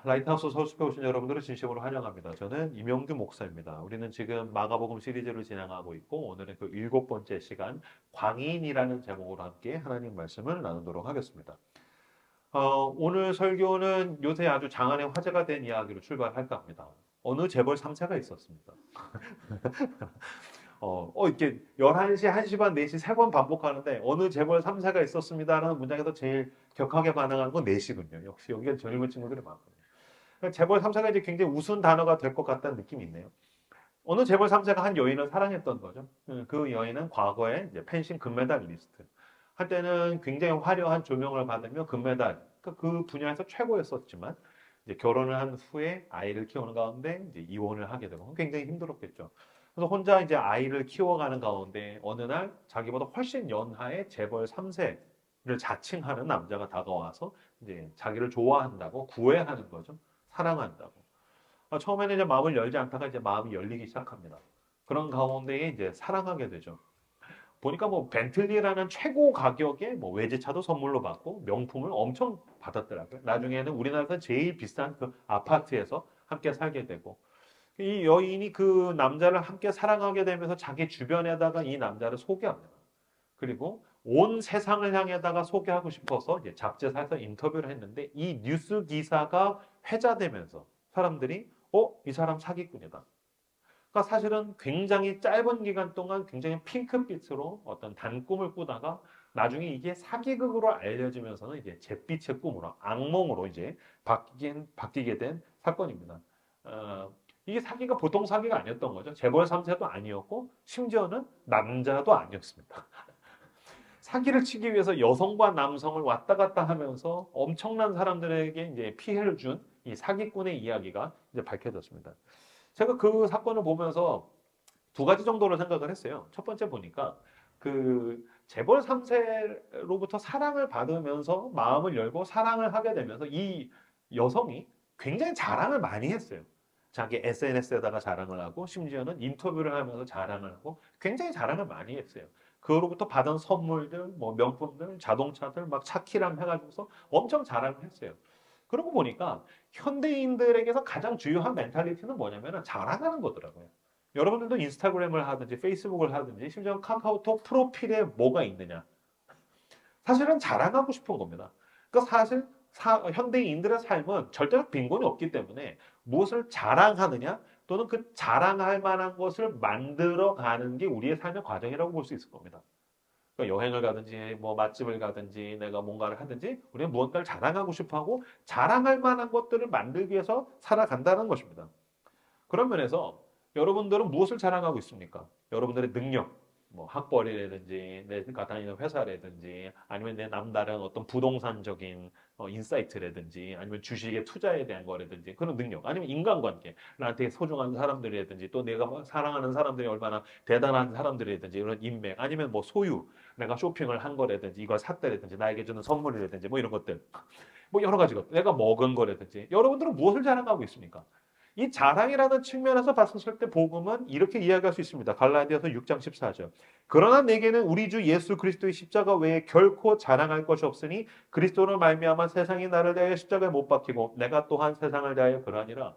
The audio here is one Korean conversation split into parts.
라이트하우스 서울숲에 오신 여러분들을 진심으로 환영합니다. 저는 임영규 목사입니다. 우리는 지금 마가복음 시리즈를 진행하고 있고 오늘은 그 7번째 시간 광인이라는 제목으로 함께 하나님 말씀을 나누도록 하겠습니다. 오늘 설교는 요새 아주 장안의 화제가 된 이야기로 출발할까 합니다. 어느 재벌 3세가 있었습니다. 이렇게 11시, 1시 반, 4시 3번 반복하는데 어느 재벌 3세가 있었습니다라는 문장에서 제일 격하게 반응하는 건 4시군요. 역시 여기에 젊은 친구들이 많거든요. 재벌 3세가 이제 굉장히 우스운 단어가 될 것 같다는 느낌이 있네요. 어느 재벌 3세가 한 여인을 사랑했던 거죠. 그 여인은 과거에 이제 펜싱 금메달리스트. 한때는 굉장히 화려한 조명을 받으며 금메달, 그 분야에서 최고였었지만 이제 결혼을 한 후에 아이를 키우는 가운데 이제 이혼을 하게 되고 굉장히 힘들었겠죠. 그래서 혼자 이제 아이를 키워가는 가운데 어느 날 자기보다 훨씬 연하의 재벌 3세를 자칭하는 남자가 다가와서 이제 자기를 좋아한다고 구애하는 거죠. 사랑한다고. 처음에는 이제 마음을 열지 않다가 이제 마음이 열리기 시작합니다. 그런 가운데에 이제 사랑하게 되죠. 보니까 뭐 벤틀리라는 최고 가격의 뭐 외제차도 선물로 받고 명품을 엄청 받았더라고요. 나중에는 우리나라에서 제일 비싼 그 아파트에서 함께 살게 되고 이 여인이 그 남자를 함께 사랑하게 되면서 자기 주변에다가 이 남자를 소개합니다. 그리고 온 세상을 향해다가 소개하고 싶어서 이제 잡지사에서 인터뷰를 했는데 이 뉴스 기사가 회자되면서 사람들이 이 사람 사기꾼이다. 그러니까 사실은 굉장히 짧은 기간 동안 굉장히 핑크빛으로 어떤 단꿈을 꾸다가 나중에 이게 사기극으로 알려지면서는 이제 잿빛의 꿈으로 악몽으로 이제 바뀌게 된 사건입니다. 이게 사기가 보통 사기가 아니었던 거죠. 재벌 3세도 아니었고 심지어는 남자도 아니었습니다. 사기를 치기 위해서 여성과 남성을 왔다 갔다 하면서 엄청난 사람들에게 이제 피해를 준 이 사기꾼의 이야기가 이제 밝혀졌습니다. 제가 그 사건을 보면서 두 가지 정도로 생각을 했어요. 첫 번째 보니까 그 재벌 3세로부터 사랑을 받으면서 마음을 열고 사랑을 하게 되면서 이 여성이 굉장히 자랑을 많이 했어요. 자기 SNS에다가 자랑을 하고 심지어는 인터뷰를 하면서 자랑을 하고 굉장히 자랑을 많이 했어요. 그로부터 받은 선물들, 뭐 명품들, 자동차들 막 차키람 해가지고서 엄청 자랑을 했어요. 그러고 보니까 현대인들에게서 가장 주요한 멘탈리티는 뭐냐면 자랑하는 거더라고요. 여러분들도 인스타그램을 하든지 페이스북을 하든지 심지어 카카오톡 프로필에 뭐가 있느냐. 사실은 자랑하고 싶은 겁니다. 그러니까 사실 현대인들의 삶은 절대로 빈곤이 없기 때문에 무엇을 자랑하느냐 또는 그 자랑할 만한 것을 만들어 가는 게 우리의 삶의 과정이라고 볼 수 있을 겁니다. 그러니까 여행을 가든지 뭐 맛집을 가든지 내가 뭔가를 하든지 우리는 무언가를 자랑하고 싶어하고 자랑할 만한 것들을 만들기 위해서 살아간다는 것입니다. 그런 면에서 여러분들은 무엇을 자랑하고 있습니까? 여러분들의 능력, 뭐 학벌이라든지 내가 다니는 회사라든지 아니면 내 남다른 어떤 부동산적인 인사이트라든지 아니면 주식의 투자에 대한 거라든지 그런 능력 아니면 인간관계 나한테 소중한 사람들이라든지 또 내가 뭐 사랑하는 사람들이 얼마나 대단한 사람들이라든지 이런 인맥 아니면 뭐 소유 내가 쇼핑을 한 거라든지 이걸 샀다라든지 나에게 주는 선물이라든지 뭐 이런 것들 뭐 여러 가지 것 내가 먹은 거라든지 여러분들은 무엇을 자랑하고 있습니까? 이 자랑이라는 측면에서 봤을 때 복음은 이렇게 이야기할 수 있습니다. 갈라디아서 6장 14절. 그러나 내게는 우리 주 예수 그리스도의 십자가 외에 결코 자랑할 것이 없으니 그리스도로 말미암아 세상이 나를 대하여 십자가에 못 박히고 내가 또한 세상을 대하여 그러하니라.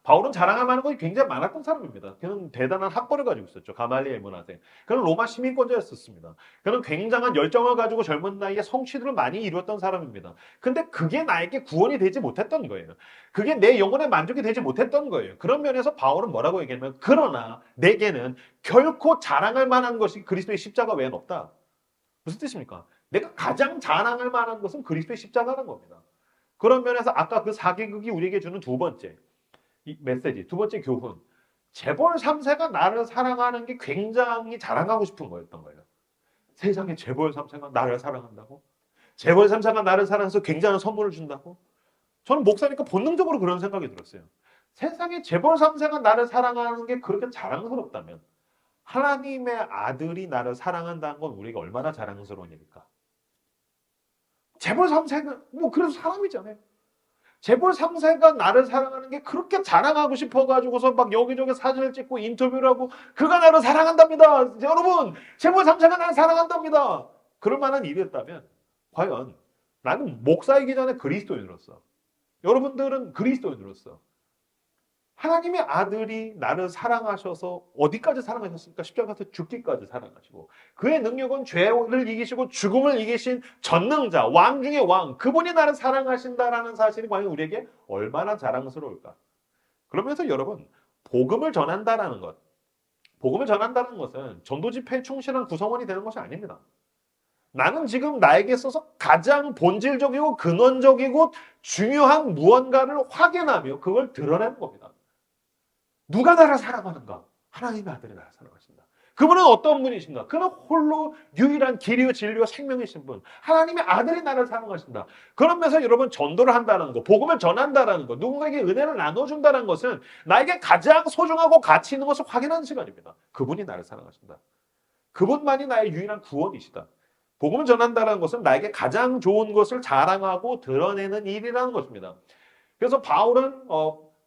바울은 자랑할 만한 것이 굉장히 많았던 사람입니다. 그는 대단한 학벌을 가지고 있었죠. 가말리엘 문화생. 그는 로마 시민권자였었습니다. 그는 굉장한 열정을 가지고 젊은 나이에 성취들을 많이 이루었던 사람입니다. 근데 그게 나에게 구원이 되지 못했던 거예요. 그게 내 영혼의 만족이 되지 못했던 거예요. 그런 면에서 바울은 뭐라고 얘기하냐면 그러나 내게는 결코 자랑할 만한 것이 그리스도의 십자가 외엔 없다. 무슨 뜻입니까? 내가 가장 자랑할 만한 것은 그리스도의 십자가라는 겁니다. 그런 면에서 아까 그 사기극이 우리에게 주는 두 번째 이 메시지, 두 번째 교훈. 재벌 3세가 나를 사랑하는 게 굉장히 자랑하고 싶은 거였던 거예요. 세상에 재벌 3세가 나를 사랑한다고? 재벌 3세가 나를 사랑해서 굉장한 선물을 준다고? 저는 목사니까 본능적으로 그런 생각이 들었어요. 세상에 재벌 3세가 나를 사랑하는 게 그렇게 자랑스럽다면 하나님의 아들이 나를 사랑한다는 건 우리가 얼마나 자랑스러운 일일까? 재벌 3세는 뭐 그래도 사람이잖아요. 재벌 3세가 나를 사랑하는 게 그렇게 자랑하고 싶어가지고서 막 여기저기 사진을 찍고 인터뷰를 하고 그가 나를 사랑한답니다. 여러분 재벌 3세가 나를 사랑한답니다. 그럴 만한 일이었다면 과연 나는 목사이기 전에 그리스도인으로서 여러분들은 그리스도인으로서 하나님의 아들이 나를 사랑하셔서 어디까지 사랑하셨습니까? 십자가에서 죽기까지 사랑하시고 그의 능력은 죄를 이기시고 죽음을 이기신 전능자, 왕 중의 왕, 그분이 나를 사랑하신다라는 사실이 과연 우리에게 얼마나 자랑스러울까? 그러면서 여러분, 복음을 전한다는 것은 전도 집회에 충실한 구성원이 되는 것이 아닙니다. 나는 지금 나에게 있어서 가장 본질적이고 근원적이고 중요한 무언가를 확인하며 그걸 드러내는 겁니다. 누가 나를 사랑하는가? 하나님의 아들이 나를 사랑하신다. 그분은 어떤 분이신가? 그는 홀로 유일한 길이요 진리요 생명이신 분. 하나님의 아들이 나를 사랑하신다. 그러면서 여러분 전도를 한다는 거, 복음을 전한다는 거, 누군가에게 은혜를 나눠준다는 것은 나에게 가장 소중하고 가치 있는 것을 확인하는 시간입니다. 그분이 나를 사랑하신다. 그분만이 나의 유일한 구원이시다. 복음을 전한다는 것은 나에게 가장 좋은 것을 자랑하고 드러내는 일이라는 것입니다. 그래서 바울은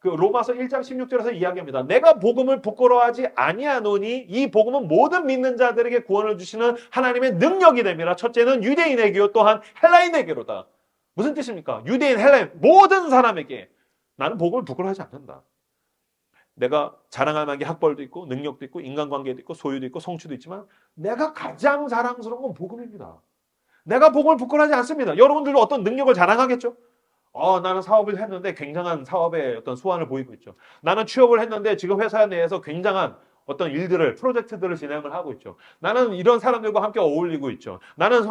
그 로마서 1장 16절에서 이야기합니다. 내가 복음을 부끄러워하지 아니하노니 이 복음은 모든 믿는 자들에게 구원을 주시는 하나님의 능력이 됨이라. 첫째는 유대인에게요 또한 헬라인에게로다. 무슨 뜻입니까? 유대인, 헬라인 모든 사람에게 나는 복음을 부끄러워하지 않는다. 내가 자랑할 만한 게 학벌도 있고 능력도 있고 인간관계도 있고 소유도 있고 성취도 있지만 내가 가장 자랑스러운 건 복음입니다. 내가 복음을 부끄러워하지 않습니다. 여러분들도 어떤 능력을 자랑하겠죠? 나는 사업을 했는데 굉장한 사업의 어떤 수완을 보이고 있죠. 나는 취업을 했는데 지금 회사 내에서 굉장한 어떤 일들을, 프로젝트들을 진행을 하고 있죠. 나는 이런 사람들과 함께 어울리고 있죠. 나는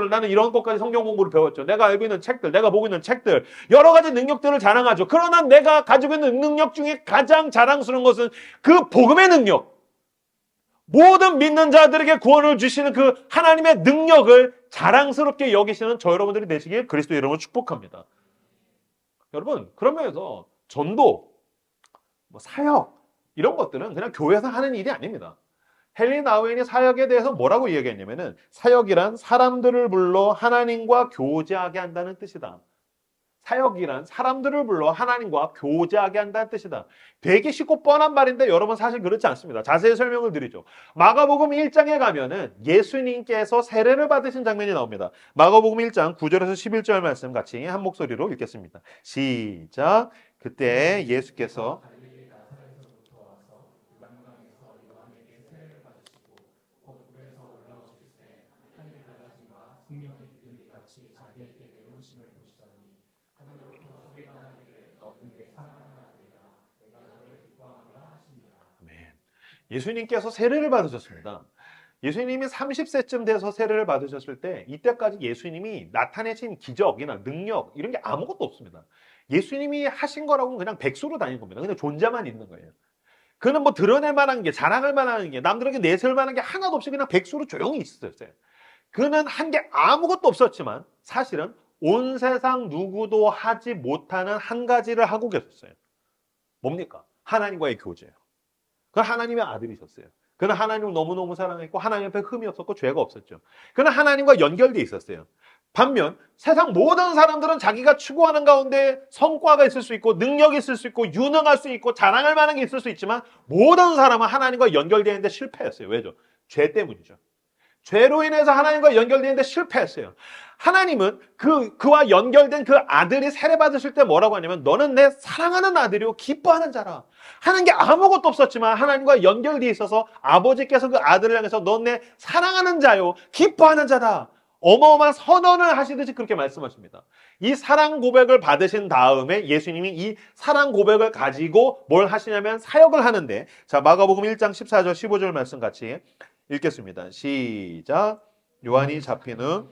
나는 이런 것까지 성경 공부를 배웠죠. 내가 알고 있는 책들, 내가 보고 있는 책들, 여러 가지 능력들을 자랑하죠. 그러나 내가 가지고 있는 능력 중에 가장 자랑스러운 것은 그 복음의 능력. 모든 믿는 자들에게 구원을 주시는 그 하나님의 능력을 자랑스럽게 여기시는 저 여러분들이 되시길 그리스도 이름으로 축복합니다. 여러분, 그러면서 전도, 사역 이런 것들은 그냥 교회에서 하는 일이 아닙니다. 헨리 나우엔이 사역에 대해서 뭐라고 이야기했냐면은 사역이란 사람들을 불러 하나님과 교제하게 한다는 뜻이다. 사역이란 사람들을 불러 하나님과 교제하게 한다는 뜻이다. 되게 쉽고 뻔한 말인데 여러분 사실 그렇지 않습니다. 자세히 설명을 드리죠. 마가복음 1장에 가면은 예수님께서 세례를 받으신 장면이 나옵니다. 마가복음 1장 9절에서 11절 말씀 같이 한 목소리로 읽겠습니다. 시작. 그때 예수께서 예수님께서 세례를 받으셨습니다. 예수님이 30세쯤 돼서 세례를 받으셨을 때 이때까지 예수님이 나타내신 기적이나 능력 이런 게 아무것도 없습니다. 예수님이 하신 거라고는 그냥 백수로 다닌 겁니다. 그냥 존재만 있는 거예요. 그는 뭐 드러낼 만한 게, 자랑할 만한 게, 남들에게 내세울 만한 게 하나도 없이 그냥 백수로 조용히 있었어요. 그는 한 게 아무것도 없었지만 사실은 온 세상 누구도 하지 못하는 한 가지를 하고 계셨어요. 뭡니까? 하나님과의 교제예요. 그는 하나님의 아들이셨어요. 그는 하나님을 너무너무 사랑했고 하나님 앞에 흠이 없었고 죄가 없었죠. 그는 하나님과 연결되어 있었어요. 반면 세상 모든 사람들은 자기가 추구하는 가운데 성과가 있을 수 있고 능력이 있을 수 있고 유능할 수 있고 자랑할 만한 게 있을 수 있지만 모든 사람은 하나님과 연결되는데 실패했어요. 왜죠? 죄 때문이죠. 죄로 인해서 하나님과 연결되는데 실패했어요. 하나님은 그와 연결된 그 아들이 세례받으실 때 뭐라고 하냐면 너는 내 사랑하는 아들이요 기뻐하는 자라. 하는 게 아무것도 없었지만 하나님과 연결되어 있어서 아버지께서 그 아들을 향해서 넌 내 사랑하는 자요 기뻐하는 자다. 어마어마한 선언을 하시듯이 그렇게 말씀하십니다. 이 사랑 고백을 받으신 다음에 예수님이 이 사랑 고백을 가지고 뭘 하시냐면 사역을 하는데 자 마가복음 1장 14절 15절 말씀 같이 읽겠습니다. 시작. 요한이 잡힌 후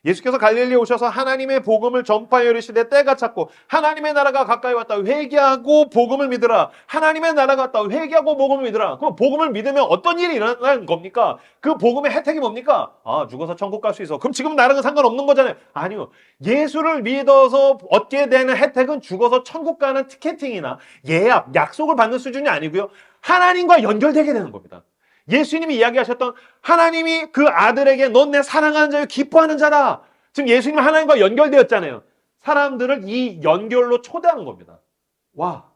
예수께서 갈릴리에 오셔서 하나님의 복음을 전파하여 이르시되 때가 찼고 하나님의 나라가 가까이 왔다. 회개하고 복음을 믿으라. 하나님의 나라가 왔다. 회개하고 복음을 믿으라. 그럼 복음을 믿으면 어떤 일이 일어나는 겁니까? 그 복음의 혜택이 뭡니까? 죽어서 천국 갈 수 있어. 그럼 지금 나랑은 상관없는 거잖아요. 아니요. 예수를 믿어서 얻게 되는 혜택은 죽어서 천국 가는 티켓팅이나 예약, 약속을 받는 수준이 아니고요. 하나님과 연결되게 되는 겁니다. 예수님이 이야기하셨던 하나님이 그 아들에게 넌 내 사랑하는 자요 기뻐하는 자다. 지금 예수님은 하나님과 연결되었잖아요. 사람들을 이 연결로 초대하는 겁니다. 와,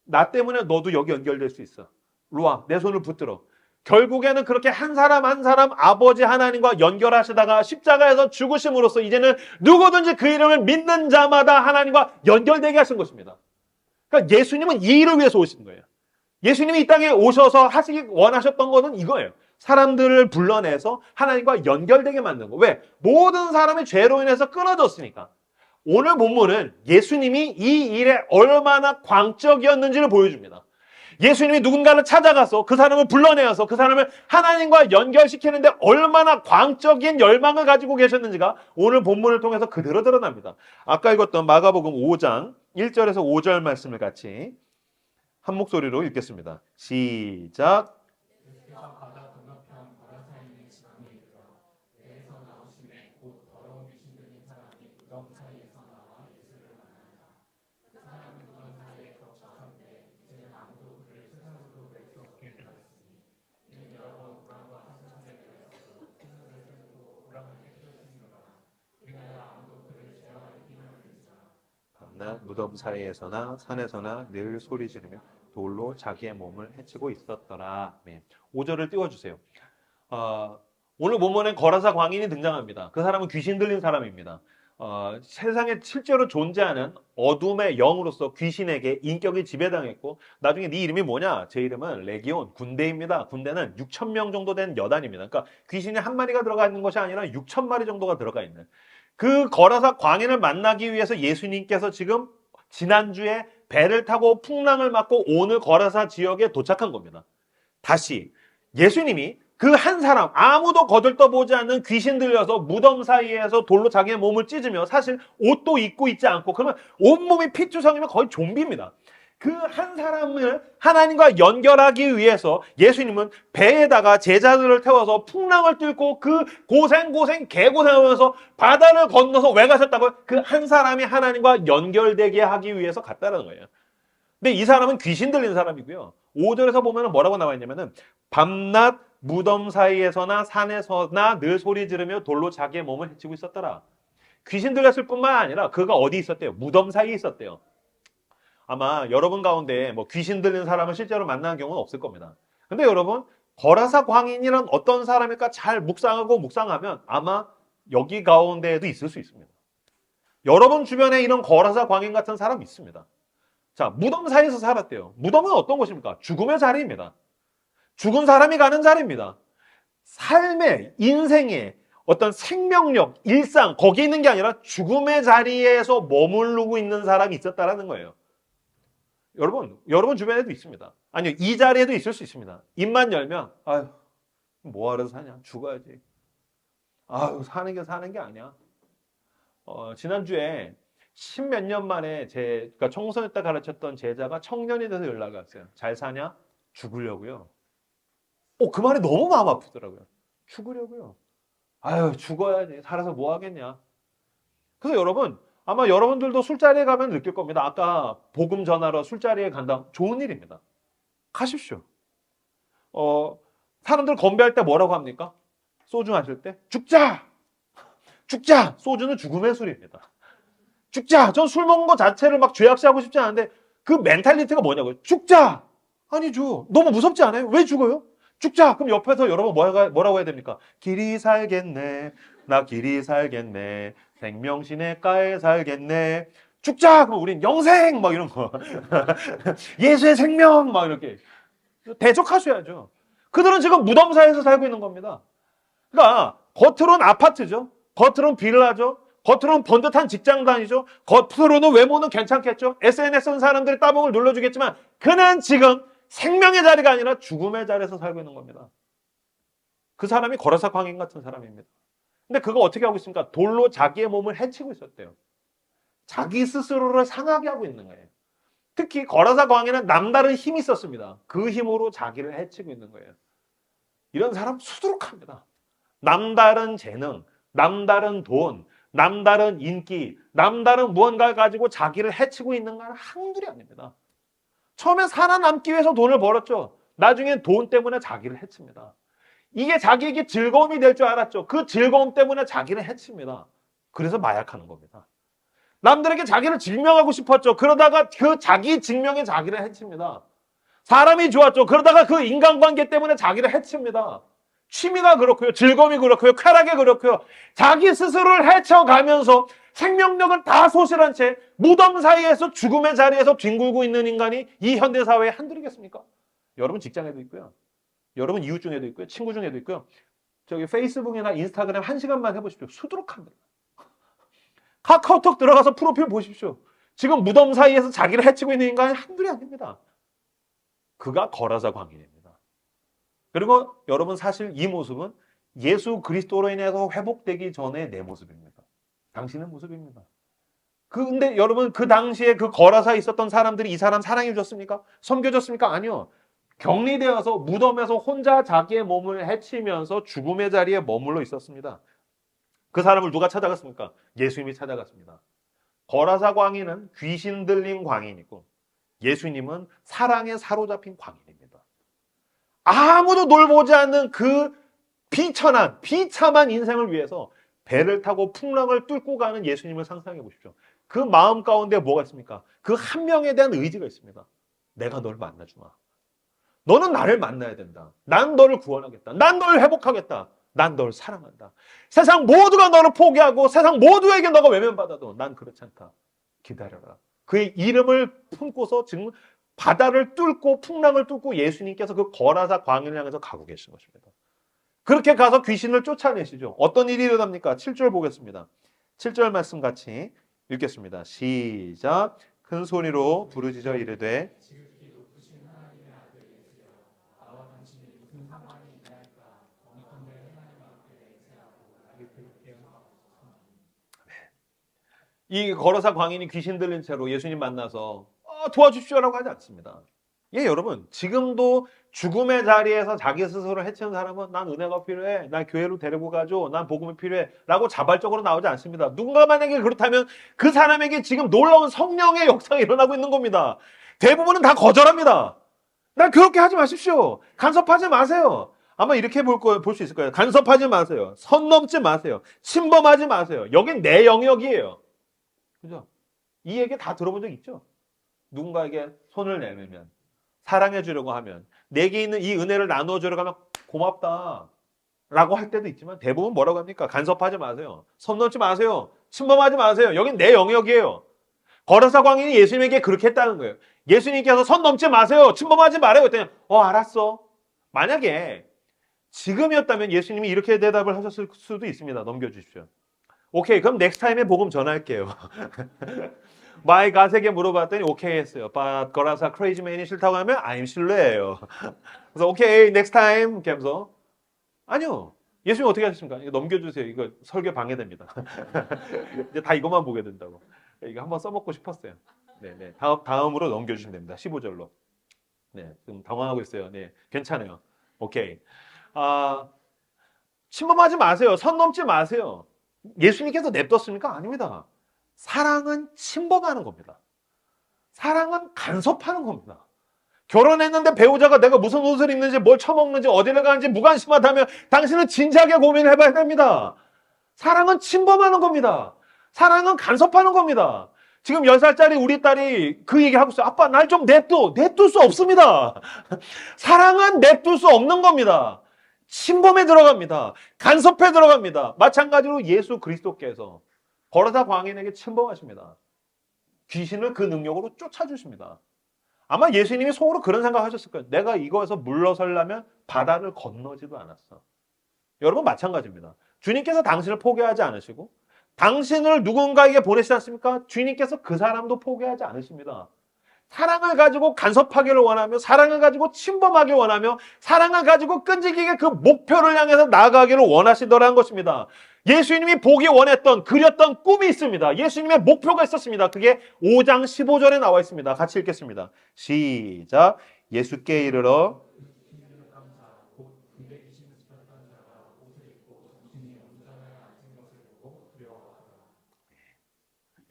나 때문에 너도 여기 연결될 수 있어. 로아, 내 손을 붙들어. 결국에는 그렇게 한 사람 한 사람 아버지 하나님과 연결하시다가 십자가에서 죽으심으로써 이제는 누구든지 그 이름을 믿는 자마다 하나님과 연결되게 하신 것입니다. 그러니까 예수님은 이 일을 위해서 오신 거예요. 예수님이 이 땅에 오셔서 하시기 원하셨던 것은 이거예요. 사람들을 불러내서 하나님과 연결되게 만든 거. 왜? 모든 사람이 죄로 인해서 끊어졌으니까. 오늘 본문은 예수님이 이 일에 얼마나 광적이었는지를 보여줍니다. 예수님이 누군가를 찾아가서 그 사람을 불러내어서 그 사람을 하나님과 연결시키는데 얼마나 광적인 열망을 가지고 계셨는지가 오늘 본문을 통해서 그대로 드러납니다. 아까 읽었던 마가복음 5장 1절에서 5절 말씀을 같이 한 목소리로 읽겠습니다. 시작. 밤낮 무덤 사이에서나 산에서나 늘 소리 지르며 돌로 자기의 몸을 해치고 있었더라. 5절을 띄워주세요. 오늘 본문엔 거라사 광인이 등장합니다. 그 사람은 귀신 들린 사람입니다. 세상에 실제로 존재하는 어둠의 영으로서 귀신에게 인격이 지배당했고 나중에 네 이름이 뭐냐? 제 이름은 레기온, 군대입니다. 군대는 6천 명 정도 된 여단입니다. 그러니까 귀신이 한 마리가 들어가 있는 것이 아니라 6천 마리 정도가 들어가 있는 그 거라사 광인을 만나기 위해서 예수님께서 지금 지난주에 배를 타고 풍랑을 맞고 오늘 거라사 지역에 도착한 겁니다. 다시 예수님이 그 한 사람 아무도 거들떠보지 않는 귀신 들려서 무덤 사이에서 돌로 자기의 몸을 찢으며 사실 옷도 입고 있지 않고 그러면 온몸이 피투성이면 거의 좀비입니다. 그 한 사람을 하나님과 연결하기 위해서 예수님은 배에다가 제자들을 태워서 풍랑을 뚫고 그 고생 개고생하면서 바다를 건너서 왜 가셨다고요? 그 한 사람이 하나님과 연결되게 하기 위해서 갔다는 거예요. 근데 이 사람은 귀신 들린 사람이고요. 5절에서 보면 뭐라고 나와 있냐면은 밤낮 무덤 사이에서나 산에서나 늘 소리 지르며 돌로 자기의 몸을 해치고 있었더라. 귀신 들렸을 뿐만 아니라 그가 어디 있었대요? 무덤 사이에 있었대요. 아마 여러분 가운데 뭐 귀신 들린 사람을 실제로 만나는 경우는 없을 겁니다. 근데 여러분 거라사 광인이란 어떤 사람일까 잘 묵상하면 아마 여기 가운데에도 있을 수 있습니다. 여러분 주변에 이런 거라사 광인 같은 사람 있습니다. 자, 무덤 사이에서 살았대요. 무덤은 어떤 곳입니까? 죽음의 자리입니다. 죽은 사람이 가는 자리입니다. 삶의, 인생의 어떤 생명력, 일상, 거기 있는 게 아니라 죽음의 자리에서 머무르고 있는 사람이 있었다라는 거예요. 여러분 주변에도 있습니다. 아니요, 이 자리에도 있을 수 있습니다. 입만 열면, 아유, 뭐하러 사냐? 죽어야지. 아유, 사는 게 아니야. 지난주에 십몇 년 만에 그러니까 청소년 때 가르쳤던 제자가 청년이 돼서 연락이 왔어요. 잘 사냐? 죽으려고요. 그 말이 너무 마음 아프더라고요. 죽으려고요. 아유, 죽어야지. 살아서 뭐 하겠냐. 그래서 여러분, 아마 여러분들도 술자리에 가면 느낄 겁니다. 아까 복음 전하러 술자리에 간다. 좋은 일입니다. 가십시오. 사람들 건배할 때 뭐라고 합니까? 소주 마실 때? 죽자! 죽자! 소주는 죽음의 술입니다. 죽자! 전 술 먹은 거 자체를 막 죄악시하고 싶지 않은데 그 멘탈리티가 뭐냐고요? 죽자! 아니죠. 너무 무섭지 않아요? 왜 죽어요? 죽자! 그럼 옆에서 여러분 뭐라고 해야 됩니까? 길이 살겠네. 나 길이 살겠네. 생명시내가에 살겠네. 죽자! 그럼 우린 영생! 막 이런 거. 예수의 생명! 막 이렇게. 대적하셔야죠. 그들은 지금 무덤사에서 살고 있는 겁니다. 그러니까 겉으로는 아파트죠. 겉으로는 빌라죠. 겉으로는 번듯한 직장 다니죠. 겉으로는 외모는 괜찮겠죠. SNS는 사람들이 따봉을 눌러주겠지만 그는 지금 생명의 자리가 아니라 죽음의 자리에서 살고 있는 겁니다. 그 사람이 거라사 광인 같은 사람입니다. 근데 그거 어떻게 하고 있습니까? 돌로 자기의 몸을 해치고 있었대요. 자기 스스로를 상하게 하고 있는 거예요. 특히 거라사 광인은 남다른 힘이 있었습니다. 그 힘으로 자기를 해치고 있는 거예요. 이런 사람 수두룩합니다. 남다른 재능, 남다른 돈, 남다른 인기, 남다른 무언가를 가지고 자기를 해치고 있는 건 한둘이 아닙니다. 처음에 살아남기 위해서 돈을 벌었죠. 나중엔 돈 때문에 자기를 해칩니다. 이게 자기에게 즐거움이 될 줄 알았죠. 그 즐거움 때문에 자기를 해칩니다. 그래서 마약하는 겁니다. 남들에게 자기를 증명하고 싶었죠. 그러다가 그 자기 증명에 자기를 해칩니다. 사람이 좋았죠. 그러다가 그 인간관계 때문에 자기를 해칩니다. 취미가 그렇고요. 즐거움이 그렇고요. 쾌락이 그렇고요. 자기 스스로를 해쳐가면서 생명력을 다 소실한 채 무덤 사이에서 죽음의 자리에서 뒹굴고 있는 인간이 이 현대사회에 한둘이겠습니까? 여러분 직장에도 있고요. 여러분 이웃 중에도 있고요. 친구 중에도 있고요. 저기 페이스북이나 인스타그램 1시간만 해보십시오. 수두룩합니다. 카카오톡 들어가서 프로필 보십시오. 지금 무덤 사이에서 자기를 해치고 있는 인간이 한둘이 아닙니다. 그가 거라사 광인입니다. 그리고 여러분 사실 이 모습은 예수 그리스도로 인해서 회복되기 전에 내 모습입니다. 당신의 모습입니다. 근데 여러분 그 당시에 그 거라사에 있었던 사람들이 이 사람 사랑해 줬습니까? 섬겨줬습니까? 아니요. 격리되어서 무덤에서 혼자 자기의 몸을 해치면서 죽음의 자리에 머물러 있었습니다. 그 사람을 누가 찾아갔습니까? 예수님이 찾아갔습니다. 거라사 광인은 귀신 들린 광인이고 예수님은 사랑에 사로잡힌 광인입니다. 아무도 돌보지 않는 그 비천한 비참한 인생을 위해서 배를 타고 풍랑을 뚫고 가는 예수님을 상상해 보십시오. 그 마음 가운데 뭐가 있습니까? 그 한 명에 대한 의지가 있습니다. 내가 널 만나주마. 너는 나를 만나야 된다. 난 너를 구원하겠다. 난 너를 회복하겠다. 난 너를 사랑한다. 세상 모두가 너를 포기하고 세상 모두에게 너가 외면받아도 난 그렇지 않다. 기다려라. 그의 이름을 품고서 지금 바다를 뚫고 풍랑을 뚫고 예수님께서 그 거라사 광야를 향해서 가고 계신 것입니다. 그렇게 가서 귀신을 쫓아내시죠. 어떤 일이 일어납니까? 7절 보겠습니다. 7절 말씀 같이 읽겠습니다. 시작. 큰 소리로 부르짖어 이르되 이 거라사 광인이 귀신 들린 채로 예수님 만나서 도와주십시오라고 하지 않습니다. 예, 여러분 지금도 죽음의 자리에서 자기 스스로를 해치는 사람은 난 은혜가 필요해, 난 교회로 데리고 가줘, 난 복음이 필요해 라고 자발적으로 나오지 않습니다. 누군가 만약에 그렇다면 그 사람에게 지금 놀라운 성령의 역사가 일어나고 있는 겁니다. 대부분은 다 거절합니다. 난 그렇게 하지 마십시오. 간섭하지 마세요. 아마 이렇게 볼 수 있을 거예요. 간섭하지 마세요. 선 넘지 마세요. 침범하지 마세요. 여긴 내 영역이에요. 그죠? 이 얘기 다 들어본 적 있죠? 누군가에게 손을 내밀면, 사랑해 주려고 하면, 내게 있는 이 은혜를 나누어 주려고 하면 고맙다 라고 할 때도 있지만 대부분 뭐라고 합니까? 간섭하지 마세요. 선 넘지 마세요. 침범하지 마세요. 여긴 내 영역이에요. 거라사 광인이 예수님에게 그렇게 했다는 거예요. 예수님께서 선 넘지 마세요. 침범하지 말아요. 그랬더니 알았어. 만약에 지금이었다면 예수님이 이렇게 대답을 하셨을 수도 있습니다. 넘겨주십시오. 오케이, 그럼 넥스트 타임에 복음 전할게요. 마이 갓에게 물어봤더니 오케이 했어요. But 거라사 크레이지맨이 싫다고 하면 I'm 실례예요. 그래서 오케이, 넥스트 타임 이렇게 하면서 아니요. 예수님 어떻게 하셨습니까? 이거 넘겨주세요. 이거 설교 방해됩니다. 이제 다 이것만 보게 된다고. 이거 한번 써먹고 싶었어요. 네. 다음으로 넘겨주시면 됩니다. 15절로. 네, 좀 당황하고 있어요. 네, 괜찮아요. 오케이. 침범하지 마세요. 선 넘지 마세요. 예수님께서 냅뒀습니까? 아닙니다. 사랑은 침범하는 겁니다. 사랑은 간섭하는 겁니다. 결혼했는데 배우자가 내가 무슨 옷을 입는지 뭘 처먹는지 어디를 가는지 무관심하다면 당신은 진지하게 고민을 해봐야 됩니다. 사랑은 침범하는 겁니다. 사랑은 간섭하는 겁니다. 지금 10살짜리 우리 딸이 그 얘기 하고 있어요. 아빠 날 좀 냅둬. 냅둘 수 없습니다. 사랑은 냅둘 수 없는 겁니다. 침범에 들어갑니다. 간섭에 들어갑니다. 마찬가지로 예수 그리스도께서 거라사 광인에게 침범하십니다. 귀신을 그 능력으로 쫓아주십니다. 아마 예수님이 속으로 그런 생각하셨을 거예요. 내가 이거에서 물러서려면 바다를 건너지도 않았어. 여러분 마찬가지입니다. 주님께서 당신을 포기하지 않으시고 당신을 누군가에게 보내시지 않습니까? 주님께서 그 사람도 포기하지 않으십니다. 사랑을 가지고 간섭하기를 원하며 사랑을 가지고 침범하기를 원하며 사랑을 가지고 끈질기게 그 목표를 향해서 나아가기를 원하시더라는 것입니다. 예수님이 보기 원했던 그렸던 꿈이 있습니다. 예수님의 목표가 있었습니다. 그게 5장 15절에 나와 있습니다. 같이 읽겠습니다. 시작. 예수께 이르러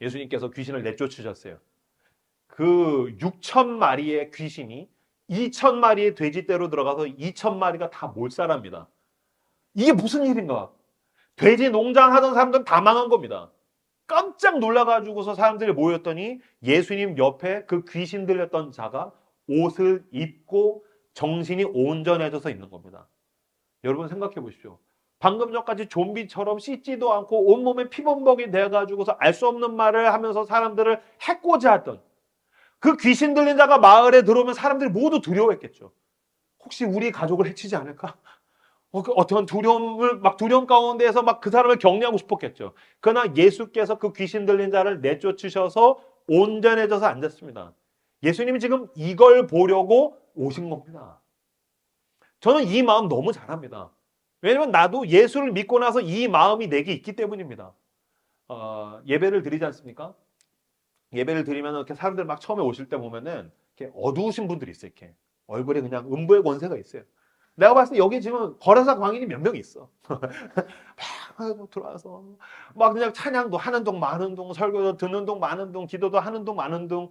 예수님께서 귀신을 내쫓으셨어요. 그 6천 마리의 귀신이 2천 마리의 돼지떼로 들어가서 2천 마리가 다 몰살합니다. 이게 무슨 일인가? 돼지 농장 하던 사람들은 다 망한 겁니다. 깜짝 놀라가지고서 사람들이 모였더니 예수님 옆에 그 귀신 들렸던 자가 옷을 입고 정신이 온전해져서 있는 겁니다. 여러분 생각해 보십시오. 방금 전까지 좀비처럼 씻지도 않고 온몸에 피범벅이 돼가지고서 알 수 없는 말을 하면서 사람들을 해코지 하던 그 귀신 들린 자가 마을에 들어오면 사람들이 모두 두려워했겠죠. 혹시 우리 가족을 해치지 않을까? 어떤 두려움 가운데에서 막 그 사람을 격려하고 싶었겠죠. 그러나 예수께서 그 귀신 들린 자를 내쫓으셔서 온전해져서 앉았습니다. 예수님이 지금 이걸 보려고 오신 겁니다. 저는 이 마음 너무 잘합니다. 왜냐면 나도 예수를 믿고 나서 이 마음이 내게 있기 때문입니다. 예배를 드리지 않습니까? 예배를 드리면 이렇게 사람들 막 처음에 오실 때 보면은 이렇게 어두우신 분들이 있어요. 이렇게 얼굴에 그냥 음부의 권세가 있어요. 내가 봤을 때 여기 지금 거라사 광인이 몇 명 있어. 막 들어와서 막 그냥 찬양도 하는 동 마는 동, 설교도 듣는 동 마는 동, 기도도 하는 동 마는 동.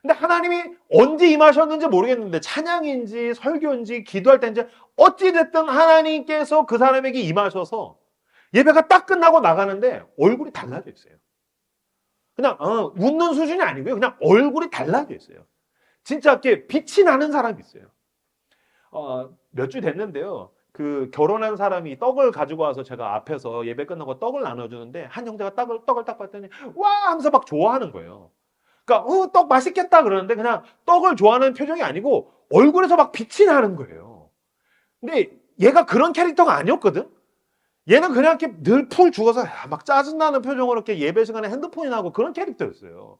근데 하나님이 언제 임하셨는지 모르겠는데 찬양인지 설교인지 기도할 때인지 어찌됐든 하나님께서 그 사람에게 임하셔서 예배가 딱 끝나고 나가는데 얼굴이 달라져 있어요. 그냥 웃는 수준이 아니고요. 그냥 얼굴이 달라져 있어요. 진짜 이렇게 빛이 나는 사람이 있어요. 몇 주 됐는데요. 그 결혼한 사람이 떡을 가지고 와서 제가 앞에서 예배 끝나고 떡을 나눠주는데 한 형제가 떡을 딱 봤더니 와 하면서 막 좋아하는 거예요. 그러니까 떡 맛있겠다 그러는데 그냥 떡을 좋아하는 표정이 아니고 얼굴에서 막 빛이 나는 거예요. 근데 얘가 그런 캐릭터가 아니었거든. 얘는 그냥 이렇게 늘 풀 죽어서 막 짜증나는 표정으로 이렇게 예배 시간에 핸드폰이나 하고 그런 캐릭터였어요.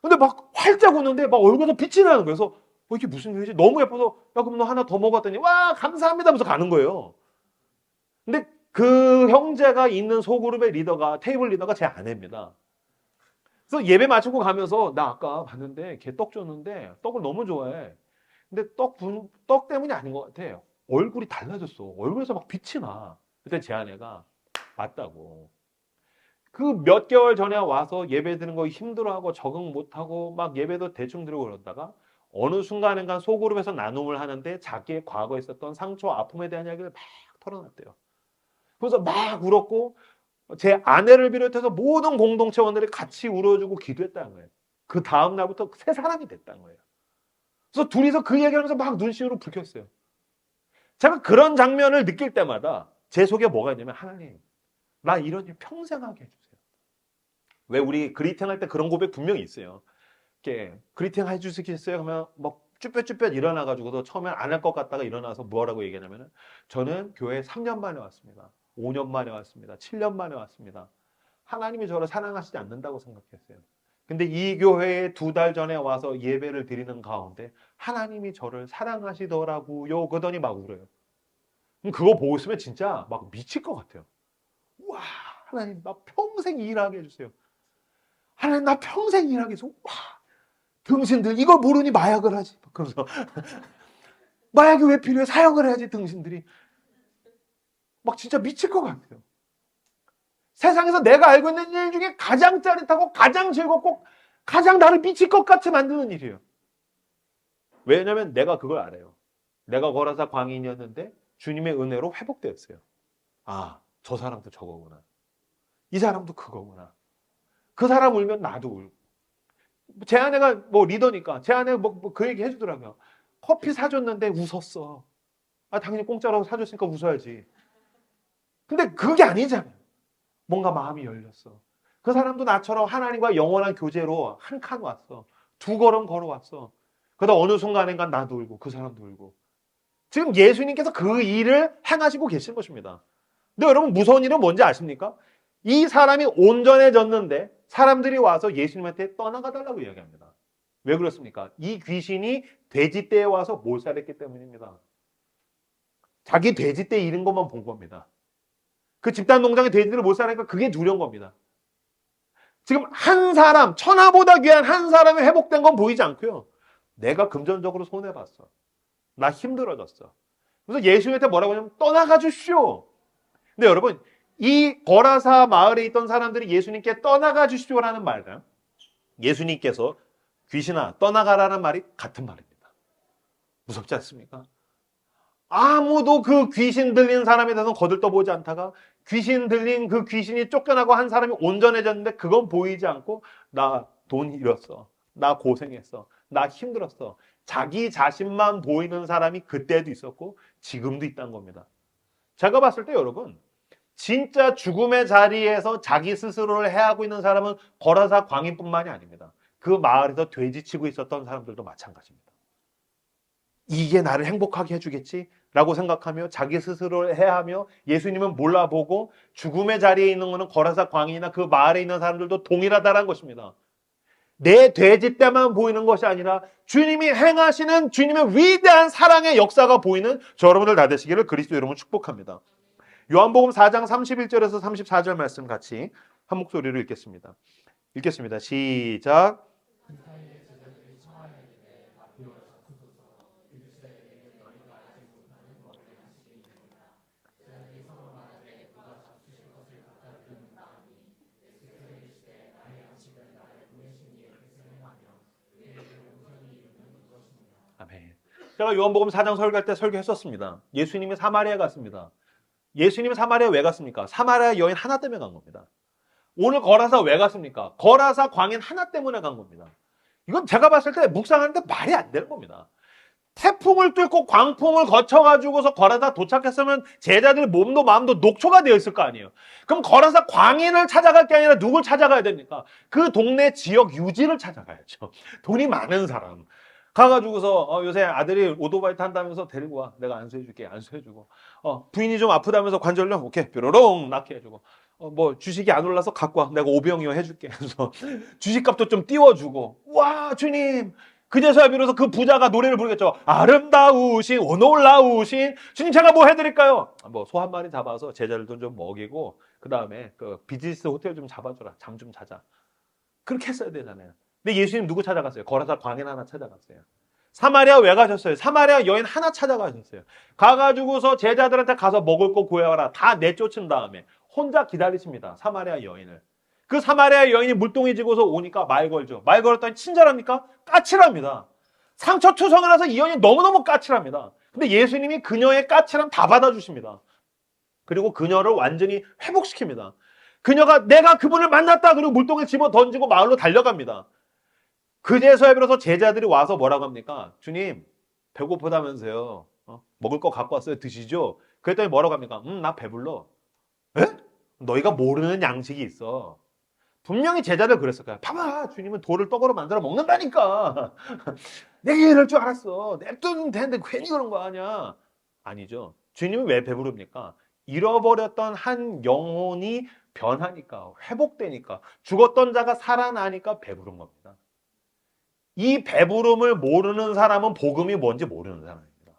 근데 막 활짝 웃는데 막 얼굴에서 빛이 나는 거예요. 그래서 이게 무슨 일이지? 너무 예뻐서 야 그럼 너 하나 더 먹었더니 와 감사합니다 하면서 가는 거예요. 근데 그 형제가 있는 소그룹의 리더가 테이블 리더가 제 아내입니다. 그래서 예배 마치고 가면서 나 아까 봤는데 걔 떡 줬는데 떡을 너무 좋아해. 근데 떡 때문이 아닌 것 같아. 얼굴이 달라졌어. 얼굴에서 막 빛이 나. 그때 제 아내가 맞다고. 그 몇 개월 전에 와서 예배 드는 거 힘들어하고 적응 못하고 막 예배도 대충 드리고 그러다가 어느 순간인가 소그룹에서 나눔을 하는데 자기의 과거에 있었던 상처, 아픔에 대한 이야기를 막 털어놨대요. 그래서 막 울었고 제 아내를 비롯해서 모든 공동체원들이 같이 울어주고 기도했다는 거예요. 그 다음 날부터 새 사람이 됐다는 거예요. 그래서 둘이서 그 얘기하면서 막 눈시울을 붉혔어요. 제가 그런 장면을 느낄 때마다 제 속에 뭐가 있냐면 하나님, 나 이런 일 평생 하게 해주세요. 왜 우리 그리팅 할 때 그런 고백 분명히 있어요. 이렇게 그리팅 해주시겠어요? 그러면 막 쭈뼛쭈뼛 일어나가지고도 처음엔 안 할 것 같다가 일어나서 뭐라고 얘기하냐면은 저는 교회 3년 만에 왔습니다. 5년 만에 왔습니다. 7년 만에 왔습니다. 하나님이 저를 사랑하시지 않는다고 생각했어요. 근데 이 교회에 2달 전에 와서 예배를 드리는 가운데 하나님이 저를 사랑하시더라고요. 그러더니 막 울어요. 그거 보고 있으면 진짜 막 미칠 것 같아요. 와, 하나님 나 평생 일하게 해주세요. 하나님 나 평생 일하게 해서 와, 등신들 이걸 모르니 마약을 하지. 그러면서 마약이 왜 필요해? 사역을 해야지 등신들이. 막 진짜 미칠 것 같아요. 세상에서 내가 알고 있는 일 중에 가장 짜릿하고 가장 즐겁고 가장 나를 미칠 것 같이 만드는 일이에요. 왜냐하면 내가 그걸 알아요. 내가 거라사 광인이었는데 주님의 은혜로 회복되었어요. 아, 저 사람도 저거구나. 이 사람도 그거구나. 그 사람 울면 나도 울고. 제 아내가 뭐 리더니까 제 아내가 그 얘기 해주더라고요. 커피 사줬는데 웃었어. 당연히 공짜로 사줬으니까 웃어야지. 근데 그게 아니잖아요. 뭔가 마음이 열렸어. 그 사람도 나처럼 하나님과 영원한 교제로 한 칸 왔어. 2걸음 걸어왔어. 그러다 어느 순간인가 나도 울고 그 사람도 울고. 지금 예수님께서 그 일을 행하시고 계신 것입니다. 근데 여러분 무서운 일은 뭔지 아십니까? 이 사람이 온전해졌는데 사람들이 와서 예수님한테 떠나가달라고 이야기합니다. 왜 그렇습니까? 이 귀신이 돼지떼에 와서 몰살했기 때문입니다. 자기 돼지떼 잃은 것만 본 겁니다. 그 집단 농장의 돼지들을 몰살하니까 그게 두려운 겁니다. 지금 한 사람, 천하보다 귀한 한 사람이 회복된 건 보이지 않고요. 내가 금전적으로 손해봤어. 나 힘들어졌어. 그래서 예수님한테 뭐라고 하냐면 떠나가 주시오. 근데 여러분 이 거라사 마을에 있던 사람들이 예수님께 떠나가 주시오라는 말과 예수님께서 귀신아 떠나가라는 말이 같은 말입니다. 무섭지 않습니까? 아무도 그 귀신 들린 사람에 대해서 거들떠보지 않다가 귀신 들린 그 귀신이 쫓겨나고 한 사람이 온전해졌는데 그건 보이지 않고 나 돈 잃었어. 나 고생했어. 나 힘들었어. 자기 자신만 보이는 사람이 그때도 있었고 지금도 있다는 겁니다. 제가 봤을 때 여러분, 진짜 죽음의 자리에서 자기 스스로를 해하고 있는 사람은 거라사 광인뿐만이 아닙니다. 그 마을에서 돼지치고 있었던 사람들도 마찬가지입니다. 이게 나를 행복하게 해주겠지? 라고 생각하며 자기 스스로를 해하며 예수님은 몰라보고 죽음의 자리에 있는 것은 거라사 광인이나 그 마을에 있는 사람들도 동일하다는 것입니다. 내 돼지 때만 보이는 것이 아니라 주님이 행하시는 주님의 위대한 사랑의 역사가 보이는 저 여러분들 다 되시기를 그리스도 이름으로 축복합니다. 요한복음 4장 31절에서 34절 말씀 같이 한 목소리로 읽겠습니다. 읽겠습니다. 시작. 아멘. 제가 요한복음 4장 설교할 때 설교했었습니다. 예수님이 사마리아에 갔습니다. 예수님이 사마리아에 왜 갔습니까? 사마리아 여인 하나 때문에 간 겁니다. 오늘 거라사 왜 갔습니까? 거라사 광인 하나 때문에 간 겁니다. 이건 제가 봤을 때 묵상하는데 말이 안 되는 겁니다. 태풍을 뚫고 광풍을 거쳐가지고서 거라사 도착했으면 제자들 몸도 마음도 녹초가 되어 있을 거 아니에요. 그럼 거라사 광인을 찾아갈 게 아니라 누굴 찾아가야 됩니까? 그 동네 지역 유지를 찾아가야죠. 돈이 많은 사람. 가가지고서 요새 아들이 오토바이 탄다면서 데리고 와. 내가 안수해줄게. 안수해주고. 부인이 좀 아프다면서 관절염. 오케이. 뾰로롱 낫게 해주고. 뭐 주식이 안 올라서 갖고 와. 내가 오병이어 해줄게. 그래서 주식값도 좀 띄워주고. 와 주님. 그제서야 비로소 그 부자가 노래를 부르겠죠. 아름다우신 원올라우신 주님 제가 뭐 해드릴까요? 뭐 소 한 마리 잡아서 제자들도 좀 먹이고 그 다음에 그 비즈니스 호텔 좀 잡아줘라. 잠 좀 자자. 그렇게 했어야 되잖아요. 근데 예수님 누구 찾아갔어요? 거라사 광인 하나 찾아갔어요. 사마리아 왜 가셨어요? 사마리아 여인 하나 찾아가셨어요. 가가지고서 제자들한테 가서 먹을 거 구해와라. 다 내쫓은 다음에 혼자 기다리십니다. 사마리아 여인을. 그 사마리아 여인이 물동이 지고서 오니까 말 걸죠. 말 걸었더니 친절합니까? 까칠합니다. 상처투성이라서 이 여인이 너무너무 까칠합니다. 근데 예수님이 그녀의 까칠함 다 받아주십니다. 그리고 그녀를 완전히 회복시킵니다. 그녀가 내가 그분을 만났다. 그리고 물동에 집어 던지고 마을로 달려갑니다. 그제서야 비로소 제자들이 와서 뭐라고 합니까? 주님 배고프다면서요. 먹을 거 갖고 왔어요. 드시죠? 그랬더니 뭐라고 합니까? 나 배불러. 에? 너희가 모르는 양식이 있어. 분명히 제자들 그랬을 거야. 봐봐 주님은 돌을 떡으로 만들어 먹는다니까. 내가 이럴 줄 알았어. 냅두면 되는데 괜히 그런 거 아니야. 아니죠. 주님은 왜 배부릅니까? 잃어버렸던 한 영혼이 변하니까 회복되니까 죽었던 자가 살아나니까 배부른 겁니다. 이 배부름을 모르는 사람은 복음이 뭔지 모르는 사람입니다.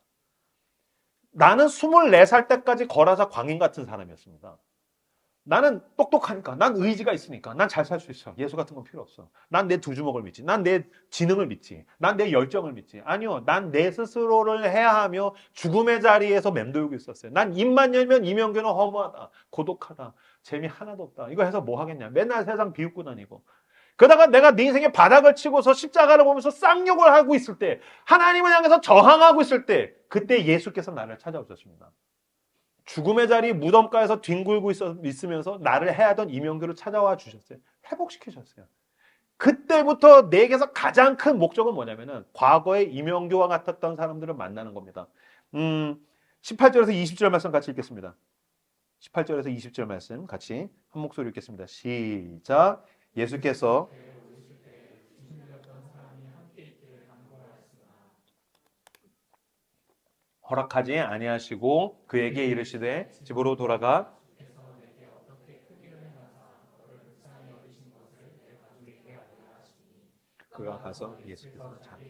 나는 24살 때까지 거라사 광인 같은 사람이었습니다. 나는 똑똑하니까, 난 의지가 있으니까, 난 잘 살 수 있어. 예수 같은 건 필요 없어. 난 내 두 주먹을 믿지. 난 내 지능을 믿지. 난 내 열정을 믿지. 아니요, 난 내 스스로를 해야 하며 죽음의 자리에서 맴돌고 있었어요. 난 입만 열면 이명규는 허무하다, 고독하다, 재미 하나도 없다. 이거 해서 뭐 하겠냐. 맨날 세상 비웃고 다니고. 그러다가 내가 네 인생의 바닥을 치고서 십자가를 보면서 쌍욕을 하고 있을 때, 하나님을 향해서 저항하고 있을 때, 그때 예수께서 나를 찾아오셨습니다. 죽음의 자리 무덤가에서 뒹굴고 있으면서 나를 해하던 이명규를 찾아와 주셨어요. 회복시키셨어요. 그때부터 내게서 가장 큰 목적은 뭐냐면은 과거의 이명규와 같았던 사람들을 만나는 겁니다. 18절에서 20절 말씀 같이 읽겠습니다. 18절에서 20절 말씀 같이 한 목소리 읽겠습니다. 시작. 예수께서 허락하지 아니하시고 그에게 이르시되 집으로 돌아가 그가 가서 예수께서 참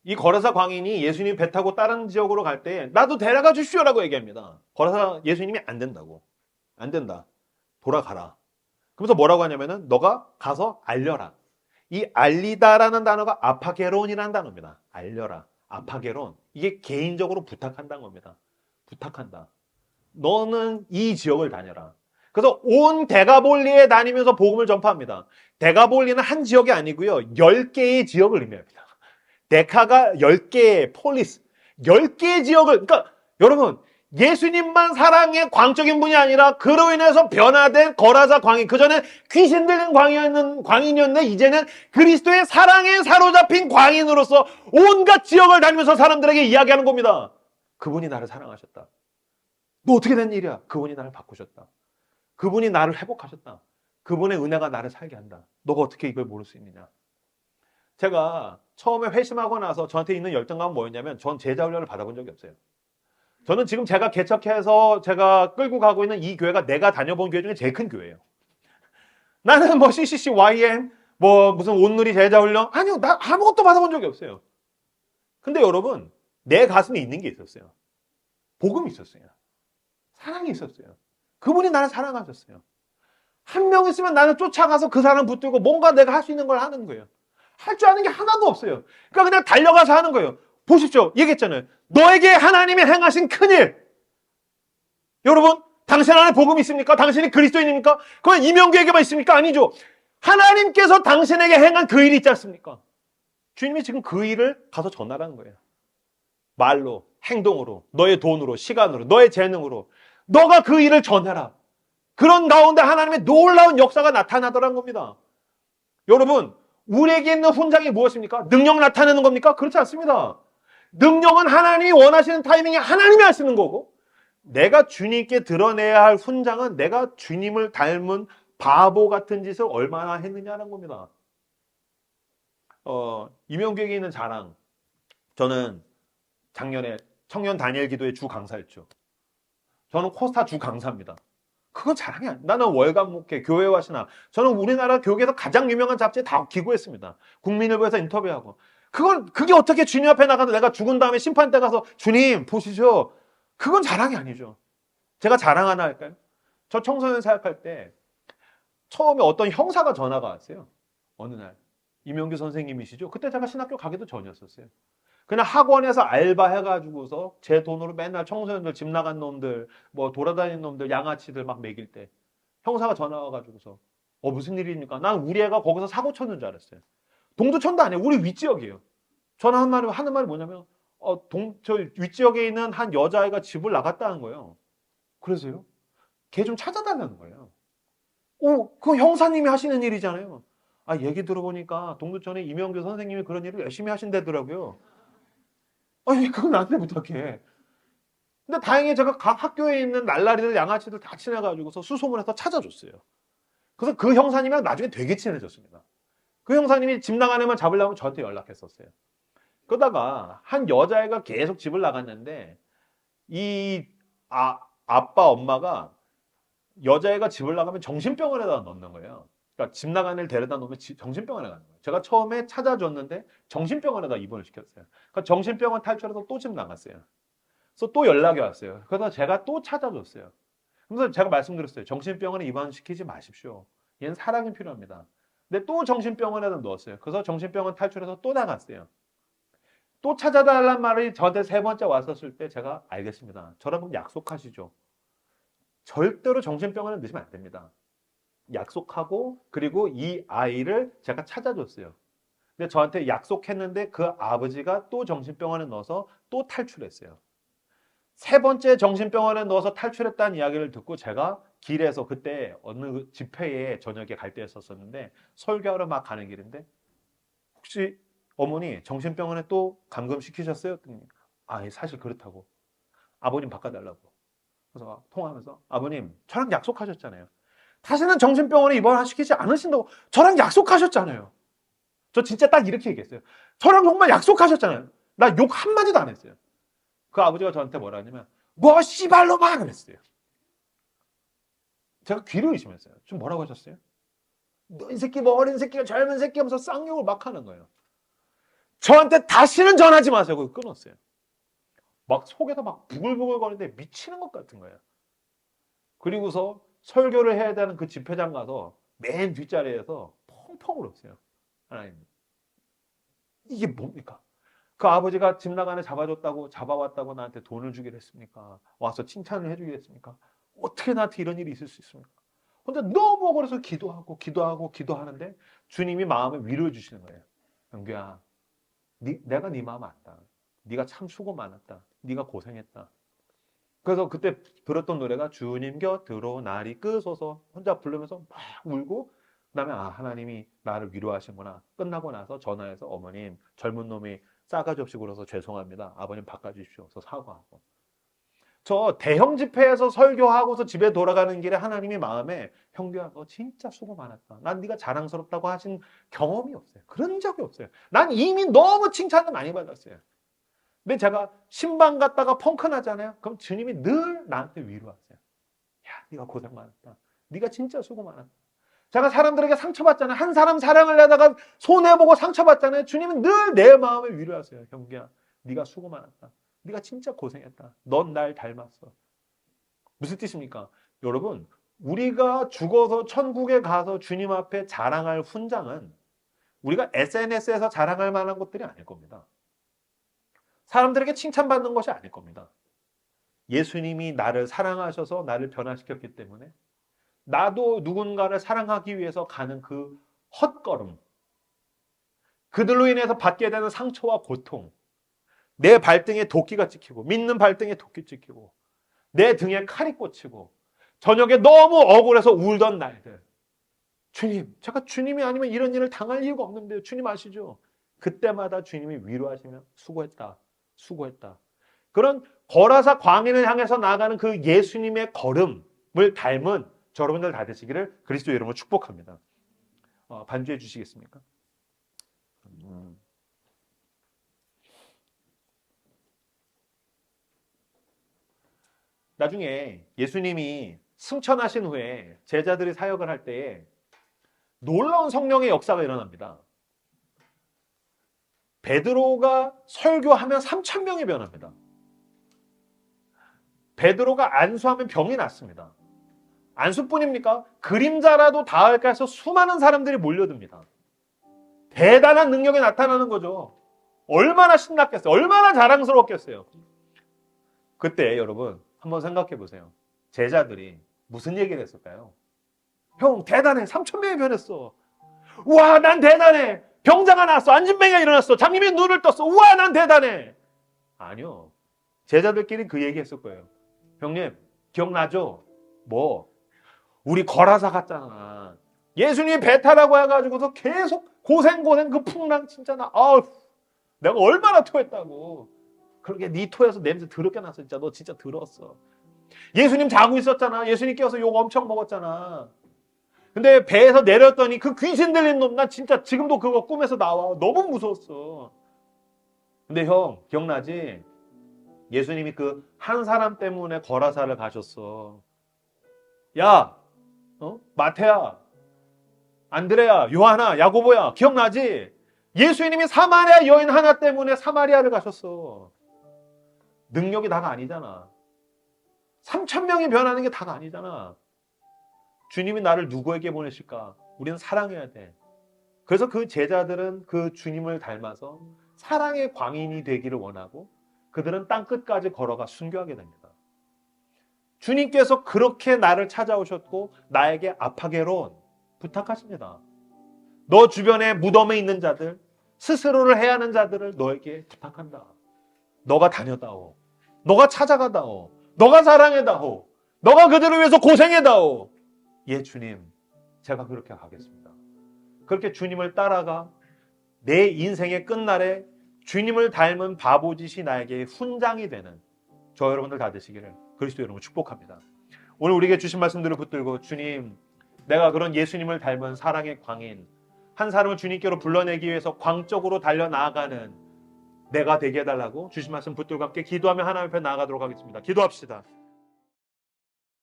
이 거라사 광인이 예수님 배 타고 다른 지역으로 갈 때 나도 데려가 주시오라고 얘기합니다. 거라사 예수님이 안 된다고. 안 된다. 돌아가라. 그러면서 뭐라고 하냐면은 너가 가서 알려라. 이 알리다라는 단어가 아파게론이라는 단어입니다. 알려라. 아파게론. 이게 개인적으로 부탁한다는 겁니다. 부탁한다. 너는 이 지역을 다녀라. 그래서 온 데가볼리에 다니면서 복음을 전파합니다. 데가볼리는 한 지역이 아니고요. 10개의 지역을 의미합니다. 데카가 10개의 폴리스, 10개의 지역을, 그러니까 여러분 예수님만 사랑의 광적인 분이 아니라 그로 인해서 변화된 거라사 광인, 그전에 귀신 들린 광인이었는데 이제는 그리스도의 사랑에 사로잡힌 광인으로서 온갖 지역을 다니면서 사람들에게 이야기하는 겁니다. 그분이 나를 사랑하셨다. 너 어떻게 된 일이야? 그분이 나를 바꾸셨다. 그분이 나를 회복하셨다. 그분의 은혜가 나를 살게 한다. 너가 어떻게 이걸 모를 수 있느냐? 제가 처음에 회심하고 나서 저한테 있는 열등감은 뭐였냐면 전 제자 훈련을 받아본 적이 없어요. 저는 지금 제가 개척해서 제가 끌고 가고 있는 이 교회가 내가 다녀본 교회 중에 제일 큰 교회예요. 나는 뭐 CCC, YM, 뭐 무슨 온누리 제자 훈련 아니요, 나 아무것도 받아본 적이 없어요. 근데 여러분, 내 가슴에 있는 게 있었어요. 복음이 있었어요. 사랑이 있었어요. 그분이 나를 사랑하셨어요. 한 명 있으면 나는 쫓아가서 그 사람 붙들고 뭔가 내가 할 수 있는 걸 하는 거예요. 할 줄 아는 게 하나도 없어요. 그러니까 그냥 달려가서 하는 거예요. 보십시오. 얘기했잖아요. 너에게 하나님이 행하신 큰일. 여러분, 당신 안에 복음이 있습니까? 당신이 그리스도인입니까? 그건 이명규에게만 있습니까? 아니죠. 하나님께서 당신에게 행한 그 일이 있지 않습니까? 주님이 지금 그 일을 가서 전하라는 거예요. 말로, 행동으로, 너의 돈으로, 시간으로, 너의 재능으로 너가 그 일을 전해라. 그런 가운데 하나님의 놀라운 역사가 나타나더란 겁니다. 여러분, 우리에게 있는 훈장이 무엇입니까? 능력 나타내는 겁니까? 그렇지 않습니다. 능력은 하나님이 원하시는 타이밍에 하나님이 하시는 거고, 내가 주님께 드러내야 할 훈장은 내가 주님을 닮은 바보 같은 짓을 얼마나 했느냐는 겁니다. 임용교육에 있는 자랑. 저는 작년에 청년 단일 기도의 주 강사였죠. 저는 코스타 주 강사입니다. 그건 자랑이 아니야. 나는 월간 목회, 교회와 신학. 저는 우리나라 교계에서 가장 유명한 잡지에 다 기고했습니다. 국민일보에서 인터뷰하고. 그게 어떻게 주님 앞에 나가서 내가 죽은 다음에 심판대 가서 주님 보시죠. 그건 자랑이 아니죠. 제가 자랑 하나 할까요? 저 청소년 사역할 때 처음에 어떤 형사가 전화가 왔어요. 어느 날. 이명규 선생님이시죠? 그때 제가 신학교 가기도 전이었었어요. 그냥 학원에서 알바해가지고서 제 돈으로 맨날 청소년들, 집 나간 놈들, 뭐 돌아다니는 놈들, 양아치들 막 먹일 때 형사가 전화 와가지고서 무슨 일입니까? 난 우리 애가 거기서 사고 쳤는 줄 알았어요. 동두천도 아니에요. 우리 윗지역이에요. 전화 하는 말이 뭐냐면 저 윗지역에 있는 한 여자아이가 집을 나갔다는 거예요. 그래서요? 걔 좀 찾아달라는 거예요. 그건 형사님이 하시는 일이잖아요. 얘기 들어보니까 동두천에 이명규 선생님이 그런 일을 열심히 하신다더라고요. 그건 나한테 부탁해. 근데 다행히 제가 각 학교에 있는 날라리들, 양아치들 다 친해가지고서 수소문해서 찾아줬어요. 그래서 그 형사님이랑 나중에 되게 친해졌습니다. 그 형사님이 집 나간 애만 잡으려면 저한테 연락했었어요. 그러다가 한 여자애가 계속 집을 나갔는데 이 아빠 엄마가 여자애가 집을 나가면 정신병원에다 넣는 거예요. 그러니까 집 나간 애를 데려다 놓으면 정신병원에 가는 거예요. 제가 처음에 찾아줬는데 정신병원에다 입원을 시켰어요. 그러니까 정신병원 탈출해서 또 집 나갔어요. 그래서 또 연락이 왔어요. 그래서 제가 또 찾아줬어요. 그래서 제가 말씀드렸어요. 정신병원에 입원시키지 마십시오. 얘는 사랑이 필요합니다. 근데 또 정신병원에다 넣었어요. 그래서 정신병원 탈출해서 또 나갔어요. 또 찾아달란 말이 저한테 세 번째 왔었을 때 제가 알겠습니다. 저랑 약속하시죠. 절대로 정신병원에 넣으시면 안 됩니다. 약속하고 그리고 이 아이를 제가 찾아줬어요. 근데 저한테 약속했는데 그 아버지가 또 정신병원에 넣어서 또 탈출했어요. 세 번째 정신병원에 넣어서 탈출했다는 이야기를 듣고 제가 길에서 그때 어느 집회에 저녁에 갈 때였었는데 설교하러 막 가는 길인데 혹시 어머니 정신병원에 또 감금시키셨어요? 사실 그렇다고. 아버님 바꿔달라고. 그래서 통화하면서 아버님 저랑 약속하셨잖아요. 다시는 정신병원에 입원시키지 않으신다고 저랑 약속하셨잖아요. 저 진짜 딱 이렇게 얘기했어요. 저랑 정말 약속하셨잖아요. 나 욕 한마디도 안 했어요. 그 아버지가 저한테 뭐라 하냐면 뭐 씨발로만 그랬어요. 제가 귀를 의심했어요. 좀 뭐라고 하셨어요? 너 이 새끼 뭐 어린 새끼가 젊은 새끼 하면서 쌍욕을 막 하는 거예요. 저한테 다시는 전하지 마세요. 그거 끊었어요. 막 속에서 막 부글부글 거리는데 미치는 것 같은 거예요. 그리고서 설교를 해야 되는 그 집회장 가서 맨 뒷자리에서 펑펑 울었어요. 하나님, 이게 뭡니까? 그 아버지가 집 나간에 잡아왔다고 나한테 돈을 주기로 했습니까? 와서 칭찬을 해주기로 했습니까? 어떻게 나한테 이런 일이 있을 수 있습니까? 혼자 너무 억울해서 기도하는데 주님이 마음에 위로해 주시는 거예요. 영규야, 내가 네 마음 안다. 네가 참 수고 많았다. 네가 고생했다. 그래서 그때 들었던 노래가 주님 곁으로 날 이끄소서 혼자 부르면서 막 울고 그다음에 아 하나님이 나를 위로하시구나. 끝나고 나서 전화해서 어머님 젊은 놈이 싸가지 없이 굴어서 죄송합니다. 아버님 바꿔주십시오. 그래서 사과하고. 저 대형 집회에서 설교하고서 집에 돌아가는 길에 하나님이 마음에 형규야 너 진짜 수고 많았다. 난 네가 자랑스럽다고 하신 경험이 없어요. 그런 적이 없어요. 난 이미 너무 칭찬을 많이 받았어요. 근데 제가 신방 갔다가 펑크 나잖아요. 그럼 주님이 늘 나한테 위로하세요. 야 네가 고생 많았다. 네가 진짜 수고 많았다. 제가 사람들에게 상처받잖아요. 한 사람 사랑을 하다가 손해보고 상처받잖아요. 주님은 늘 내 마음에 위로하세요. 형규야 네가 수고 많았다. 네가 진짜 고생했다. 넌 날 닮았어. 무슨 뜻입니까? 여러분, 우리가 죽어서 천국에 가서 주님 앞에 자랑할 훈장은 우리가 SNS에서 자랑할 만한 것들이 아닐 겁니다. 사람들에게 칭찬받는 것이 아닐 겁니다. 예수님이 나를 사랑하셔서 나를 변화시켰기 때문에 나도 누군가를 사랑하기 위해서 가는 그 헛걸음, 그들로 인해서 받게 되는 상처와 고통, 내 발등에 도끼가 찍히고 믿는 발등에 도끼 찍히고 내 등에 칼이 꽂히고 저녁에 너무 억울해서 울던 날들. 주님, 제가 주님이 아니면 이런 일을 당할 이유가 없는데요. 주님 아시죠? 그때마다 주님이 위로하시며 수고했다. 수고했다. 그런 거라사 광인을 향해서 나아가는 그 예수님의 걸음을 닮은 여러분들 다 되시기를 그리스도 이름으로 축복합니다. 반주해 주시겠습니까? 나중에 예수님이 승천하신 후에 제자들이 사역을 할 때에 놀라운 성령의 역사가 일어납니다. 베드로가 설교하면 3,000명이 변합니다. 베드로가 안수하면 병이 낫습니다. 안수뿐입니까? 그림자라도 닿을까 해서 수많은 사람들이 몰려듭니다. 대단한 능력이 나타나는 거죠. 얼마나 신났겠어요. 얼마나 자랑스러웠겠어요. 그때 여러분 한번 생각해 보세요. 제자들이 무슨 얘기를 했을까요? 형 대단해. 3,000명이 변했어. 우와 난 대단해. 병자가 나왔어. 안진뱅이가 일어났어. 장님이 눈을 떴어. 우와 난 대단해. 아니요. 제자들끼리 그 얘기 했을 거예요. 형님 기억나죠? 뭐 우리 거라사 갔잖아. 예수님이 배 타라고 해가지고서 계속 고생 그 풍랑 진짜 내가 얼마나 토했다고. 그렇게 네 토해서 냄새 더럽게 났어. 진짜 너 진짜 더러웠어. 예수님 자고 있었잖아. 예수님 깨워서 욕 엄청 먹었잖아. 근데 배에서 내렸더니 그 귀신 들린 놈 나 진짜 지금도 그거 꿈에서 나와. 너무 무서웠어. 근데 형 기억나지? 예수님이 그 한 사람 때문에 거라사를 가셨어. 야 마태야 안드레야 요한아 야고보야 기억나지? 예수님이 사마리아 여인 하나 때문에 사마리아를 가셨어. 능력이 다가 아니잖아. 3,000명이 변하는 게 다가 아니잖아. 주님이 나를 누구에게 보내실까? 우리는 사랑해야 돼. 그래서 그 제자들은 그 주님을 닮아서 사랑의 광인이 되기를 원하고 그들은 땅끝까지 걸어가 순교하게 됩니다. 주님께서 그렇게 나를 찾아오셨고 나에게 아파게론 부탁하십니다. 너 주변에 무덤에 있는 자들, 스스로를 해하는 자들을 너에게 부탁한다. 너가 다녀다오. 너가 찾아가다오. 너가 사랑해다오. 너가 그들을 위해서 고생해다오. 예 주님, 제가 그렇게 가겠습니다. 그렇게 주님을 따라가 내 인생의 끝날에 주님을 닮은 바보짓이 나에게 훈장이 되는 저 여러분들 다 되시기를 그리스도 여러분 축복합니다. 오늘 우리에게 주신 말씀들을 붙들고 주님, 내가 그런 예수님을 닮은 사랑의 광인, 한 사람을 주님께로 불러내기 위해서 광적으로 달려나아가는 내가 되게 해달라고 주신 말씀 붙들고 함께 기도하며 하나님 앞에 나아가도록 하겠습니다. 기도합시다.